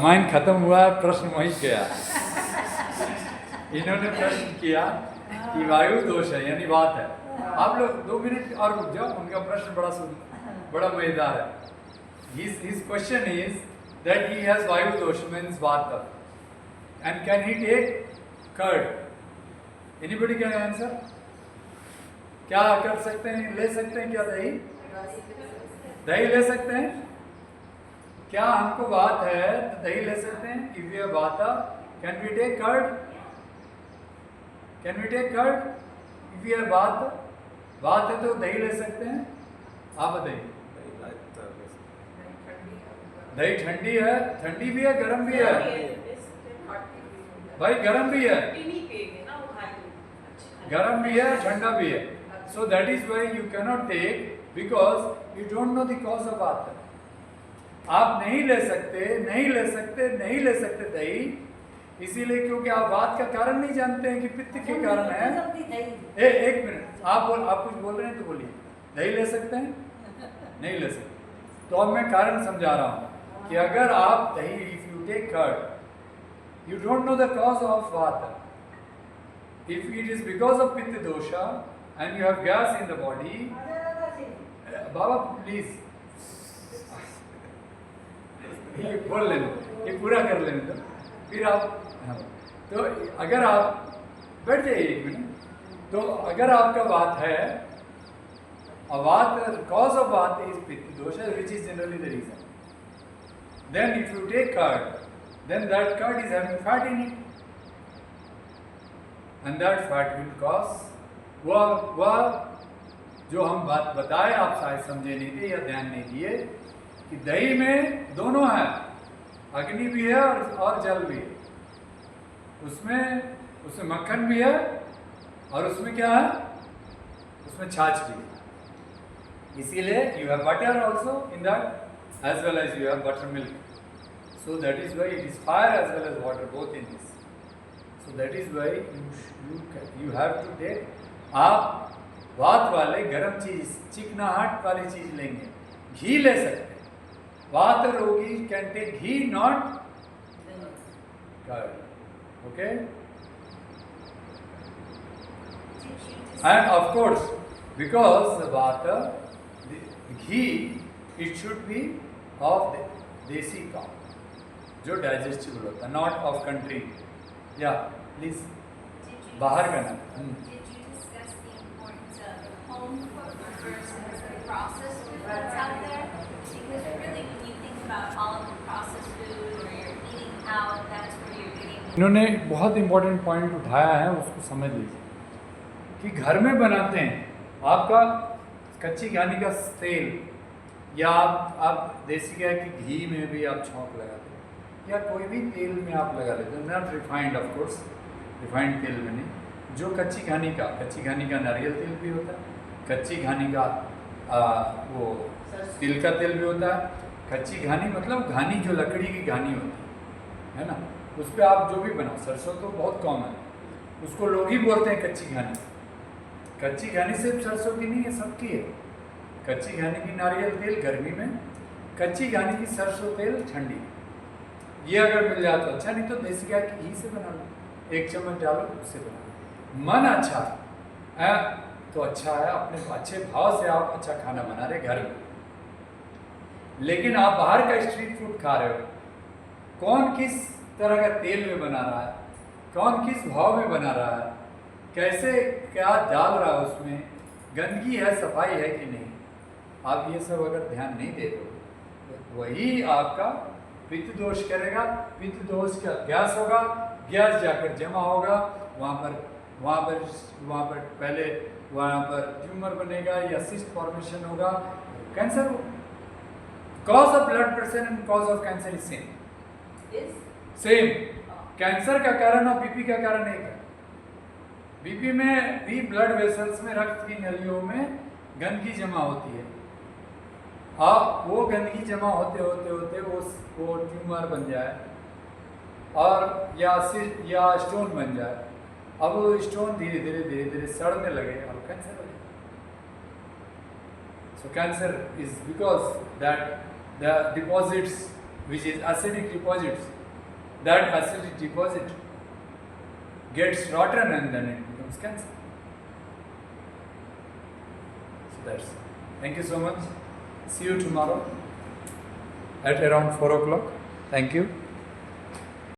रामायण खत्म हुआ, प्रश्न वहीं गया। इन्होंने प्रश्न किया कि वायु दोष है यानी बात है। आप लोग 2 मिनट और रुक जाओ, उनका प्रश्न बड़ा मजेदार है। His question is that he has vayu dosha, means vata, and can he take curd? Anybody can answer? क्या कर सकते हैं, ले सकते हैं क्या दही? दही ले सकते हैं क्या? हमको बात है तो दही ले सकते हैं। If we have vata, can we take curd? Can we take curd? If we have vata, बात है तो दही ले सकते हैं। आप बताइए। दही ठंडी है, ठंडी भी है, गर्म भी है। भाई गर्म भी है, गर्म भी है, ठंडा भी है। So that is why you cannot take, because you don't know the cause of vata. आप नहीं ले सकते दही, इसीलिए क्योंकि आप वात का कारण नहीं जानते हैं कि पित्त के कारण है। एक मिनट, आप कुछ बोल रहे हैं तो बोलिए। दही ले सकते हैं? नहीं ले सकते। तो अब मैं कारण समझा रहा हूँ कि अगर आप दही, if you take curd, you don't know the cause of vata. If it is because of pitta dosha and you have gas in the body, Baba please, ये बोल लेने, ये पूरा कर लेने दो, फिर आप। तो अगर आप बैठ जाइए 1 मिनट। तो अगर आपका बात है, cause of vata is pitta dosha, which is generally the reason. Then if you take curd, then that curd is having fat in it, and that fat will cause वह जो हम बात बताए, आप शायद समझे नहीं थे या ध्यान नहीं दिए कि दही में दोनों है, अग्नि भी है और जल भी है। उसमें मक्खन भी है और उसमें क्या है, उसमें छाछ भी है। इसीलिए you have butter also in that, as well as you have buttermilk. So that is why it is fire as well as water, both in this. So that is why you have to take, आप वात वाले गर्म चीज, चिकनाहट वाली चीज लेंगे। घी ले सकते हैं। वात रोगी can take ghee, not curd. Okay, and of course because the vata, the ghee, it should be of the desi cow, जो डाइजेस्टिबल होता है, नॉट ऑफ कंट्री। या प्लीज बाहर का ना। इन्होंने बहुत इंपॉर्टेंट पॉइंट उठाया है, उसको समझ लीजिए कि घर में बनाते हैं आपका कच्ची घानी का तेल, या आप देसी गाय के घी में भी आप छौंक लगाते हैं, या कोई भी तेल में आप लगा लेते हैं, not refined, of course refined तेल में नहीं, जो कच्ची घानी का नारियल तेल भी होता है, कच्ची घानी का वो तिल का तेल भी होता है। कच्ची घानी मतलब घानी, जो लकड़ी की घानी होती है ना, उस पर आप जो भी बनाओ, सरसों तो बहुत कॉमन है, उसको लोग ही बोलते हैं कच्ची घानी। कच्ची घानी सिर्फ सरसों की नहीं है, सबकी है। कच्ची घानी की नारियल तेल गर्मी में, कच्ची घानी की सरसों तेल ठंडी। ये अगर मिल जाए तो अच्छा, नहीं तो देसी गाय की घी से बना लो, 1 चम्मच डालो, उससे बना लो। मन अच्छा है तो अच्छा है, अपने अच्छे भाव से आप अच्छा खाना बना रहे घर में। लेकिन आप बाहर का स्ट्रीट फूड खा रहे हो, कौन किस तरह का तेल में बना रहा है, कौन किस भाव में बना रहा है, कैसे क्या डाल रहा है, उसमें गंदगी है, सफाई है कि नहीं, आप ये सब अगर ध्यान नहीं देते हो तो वही आपका पित्त दोष करेगा। पित्त दोष का गैस होगा, गैस जाकर जमा होगा, वहाँ पर पहले वहाँ पर ट्यूमर बनेगा या सिस्ट फॉर्मेशन होगा, कैंसर होगा। Cause of blood pressure and cause of cancer is same. Cancer का कारण और बीपी का कारण एक है। बीपी में भी ब्लड वेसल्स में, रक्त की नलियों में गंदगी जमा होती है, और वो गंदगी जमा होते होते वो ट्यूमर बन जाए और या स्टोन बन जाए। अब वो स्टोन धीरे धीरे सड़ने लगे और कैंसर हो जाए। So cancer is because that the deposits which is acidic deposits, that acidic deposit gets rotten and then it becomes cancer. So that's it. Thank you so much. See you tomorrow at around 4 o'clock. Thank you.